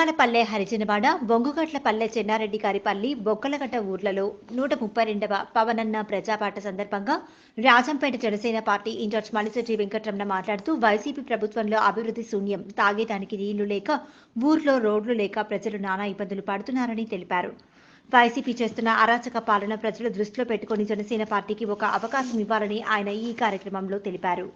పుట్టాలపల్లె హరిజనవాడ, బొంగుగట్లపల్లె చెన్నారెడ్డి గారిపల్లి, బొక్కలగట్ట ఊర్లలో 132వ పవనన్న ప్రజాపాట సందర్భంగా Rajampet Janasena party incharge Malisetti Venkataramana మాట్లాడుతూ వైసీపీ ప్రభుత్వంలో అభివృద్ధి శూన్యం, తాగేదానికి నీళ్లు లేక, ఊర్లో రోడ్లు లేక ప్రజలు నానా ఇబ్బందులు పడుతున్నారని తెలిపారు. వైసీపీ చేస్తున్న అరాచక పాలన ప్రజలు దృష్టిలో పెట్టుకుని జనసేన పార్టీకి ఒక అవకాశం ఇవ్వాలని ఆయన ఈ కార్యక్రమంలో తెలిపారు.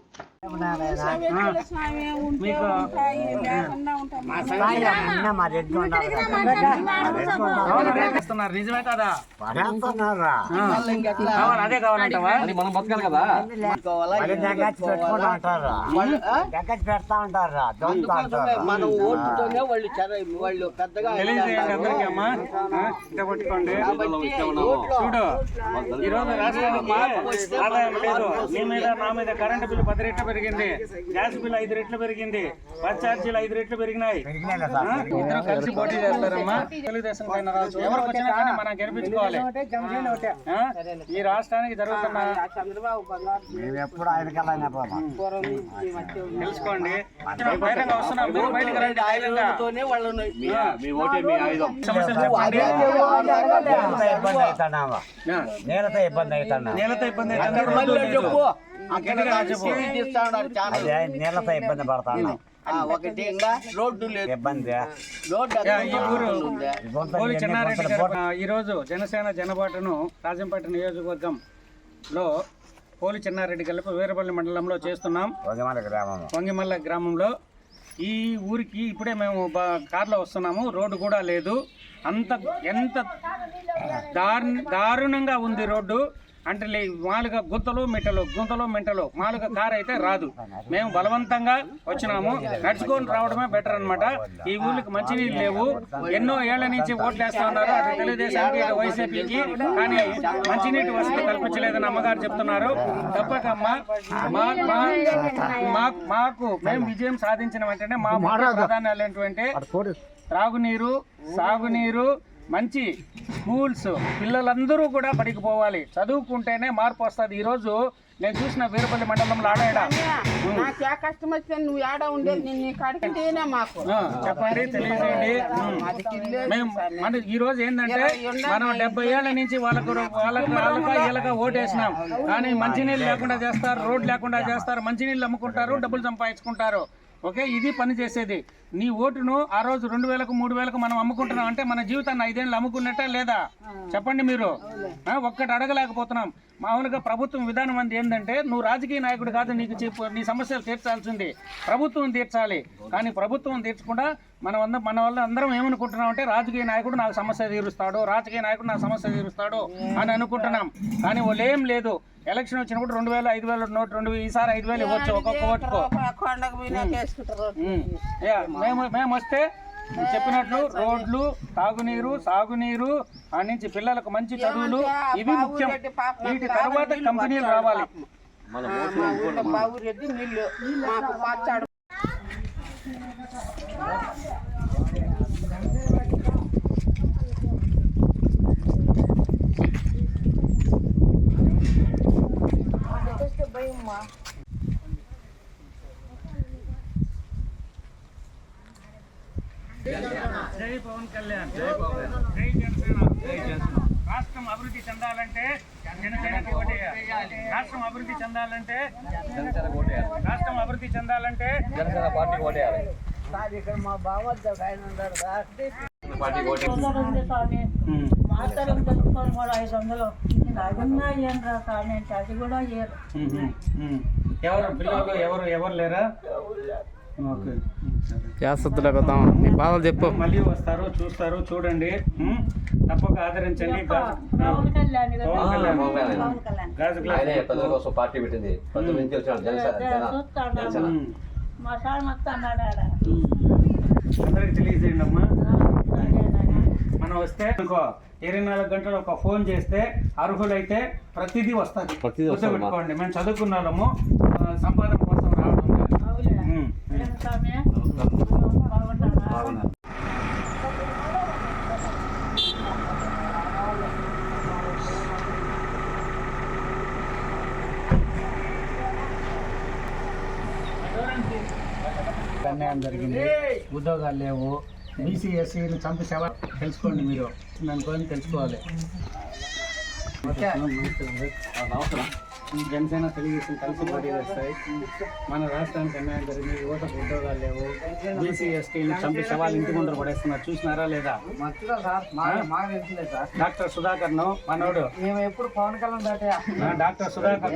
చూడు, ఈరోజు రాష్ట్రానికి ఆదాయం లేదు. నీ మీద నా మీద కరెంటు బిల్లు 10 రెట్లు పెరిగింది, గ్యాస్ బిల్లు 5 రెట్లు పెరిగింది, బస్ ఛార్జీలు 5 రెట్లు పెరిగినాయి. ఇద్దరు కలిసి పోటీ చేస్తారమ్మా. తెలుగుదేశం పైన రావచ్చు, ఎవరికి వచ్చినా కానీ మనం గెలిపించుకోవాలి. ఈ రాష్ట్రానికి జరుగుతున్న తెలుసుకోండి. బహిరంగ వస్తున్నారు, బయటకు రండి. నేలతో ఇబ్బంది అవుతున్నా, నీళ్ళతో ఇబ్బంది పడతాను. ఒకటి ఇంకా రోడ్డు లేదు, ఇబ్బంది. ఈరోజు జనసేన జనబాటను రాజంపేట నియోజకవర్గంలో పోలి చెన్నారెడ్డి కలిపి వీరపల్లి మండలంలో చేస్తున్నాం. వంగిమల్ల గ్రామంలో ఈ ఊరికి ఇప్పుడే మేము కార్లో వస్తున్నాము. రోడ్డు కూడా లేదు. ఎంత దారుణంగా ఉంది రోడ్డు అంటే మాలుగా గుంతలు మెంటలు మాలుగా కారు అయితే రాదు. మేము బలవంతంగా వచ్చినాము, నడుచుకొని రావడమే బెటర్ అనమాట. ఈ ఊళ్ళకి మంచినీళ్ళు లేవు. ఎన్నో ఏళ్ల నుంచి ఓట్లు వేస్తా ఉన్నారు, అటు తెలుగుదేశానికి వైసీపీకి, కానీ మంచినీటి వసతి కల్పించలేదని అమ్మగారు చెప్తున్నారు. తప్పకమ్మా మాకు మేము విజయం సాధించిన వెంటనే మా ప్రాధాన్యాలు ఏంటంటే త్రాగునీరు, సాగునీరు, మంచి స్కూల్స్, పిల్లలందరూ కూడా బడికి పోవాలి, చదువుకుంటేనే మార్పు వస్తుంది. ఈరోజు నేను చూసిన వీరపల్లి మండలంలో కష్టం వస్తే నువ్వు ఆడ ఉండేది మాకు చెప్పండి, తెలియజేయండి. మన ఈ రోజు ఏంటంటే మనం 70 ఏళ్ల నుంచి వాళ్ళకి ఓటేసినాం, కానీ మంచినీళ్ళు లేకుండా చేస్తారు, రోడ్ లేకుండా చేస్తారు, మంచినీళ్ళు అమ్ముకుంటారు, డబ్బులు సంపాదించుకుంటారు. ఓకే, ఇది పని చేసేది. నీ ఓటును ఆ రోజు 2000కు 3000కు మనం అమ్ముకుంటున్నాం అంటే మన జీవితాన్ని 5 ఏళ్ళు అమ్ముకున్నట్టే లేదా? చెప్పండి మీరు. ఒక్కటి అడగలేకపోతున్నాం. మామూలుగా ప్రభుత్వం విధానం అంది ఏంటంటే నువ్వు రాజకీయ నాయకుడు కాదు, నీకు నీ సమస్యలు తీర్చాల్సింది ప్రభుత్వం తీర్చాలి. కానీ ప్రభుత్వం తీర్చకుండా మన వల్ల అందరం ఏమనుకుంటున్నాం అంటే రాజకీయ నాయకుడు నాకు సమస్య తీరుస్తాడు, రాజకీయ నాయకుడు నాకు సమస్య తీరుస్తాడు అని అనుకుంటున్నాం. కానీ వాళ్ళు ఏం లేదు. ఎలక్షన్ వచ్చినప్పుడు 2000, 5000 నోట్ 2 ఈసారి 5000 ఇవ్వచ్చు ఒక్కొక్క ఓటుకు. మేము వస్తే చెప్పినట్లు రోడ్లు, తాగునీరు, సాగునీరు, ఆ నుంచి పిల్లలకు మంచి చదువులు, ఇవి ముఖ్యం. వీటి తర్వాత కంపెనీలు రావాలి. జై పవన్ కళ్యాణ్, జై జనసేన. రాష్ట్రం అభివృద్ధి చెందాలంటే జనసేనకి ఓటేయాలి. రాష్ట్రం అభివృద్ధి చెందాలంటే రాష్ట్రం అభివృద్ధి చెందాలంటే జనసేన పార్టీకి ఓటేయాలి. మా బావ ఆయన ఉన్నారు సార్, మాత్రం తెచ్చుకొని కూడా 500 అది కూడా ఎవరు పిల్లలు ఎవరు లేరా? చేస్తాం, నీ బాధలు చెప్పు. మళ్ళీ వస్తారు, చూస్తారు, చూడండి, తప్పక ఆదరించండి. ప్రజల కోసం పార్టీ పెట్టింది, ప్రజల నుంచి వచ్చిన అందరికి తెలియజేయండి అమ్మా. మనం వస్తే 24 గంటలు ఒక ఫోన్ చేస్తే అర్హులైతే ప్రతిదీ వస్తుంది. గుర్తుపెట్టుకోండి, మేము చదువుకున్న వాళ్ళము, సంపాదన కోసం రావడం. అన్యాయం జరిగింది, ఉద్యోగాలు లేవు, బీసీ ఎస్సీని చంపి సేవ తెలుసుకోండి మీరు అనుకోని తెలుసుకోవాలి. జనసేన తెలుగుదేశం కలిసి పోటీ చేస్తాయి. మన రాష్ట్రానికి అన్యాయం జరిగింది, యువతకు ఉద్యోగాలు లేవు, బీసీ ఎస్టీలు చంపి శవాలు ఇంటి ముందర పడేస్తున్నారు. చూసినారా లేదా? డాక్టర్ సుధాకర్ ను మనోడు మేము ఎప్పుడు పవన్ కళ్యాణ్ డాక్టర్ సుధాకర్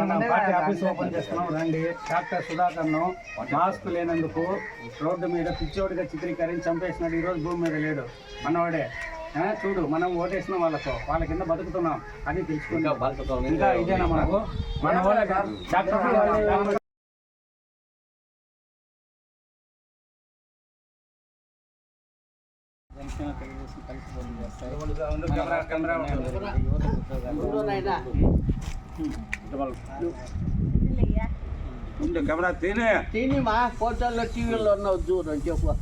మన పార్టీ ఆఫీస్ ఓపెన్ చేస్తున్నాం, రండి. డాక్టర్ సుధాకర్ ను మాస్క్ లేనందుకు రోడ్డు మీద పిచ్చోడిగా చిత్రీకరించి చంపేసినాడు. ఈ రోజు భూమి మీద లేడు మనవాడే. చూడు, మనం ఓటేసినాం వాళ్ళ కింద బతుకుతున్నాం అని తెలుసుకుంటాం. ఇంకా ఇదేనా మనకు మన వాళ్ళకి డాక్టర్ తిని మా ఫోటోల్లో టీవీలో ఉన్నావు దూరం చెప్పు.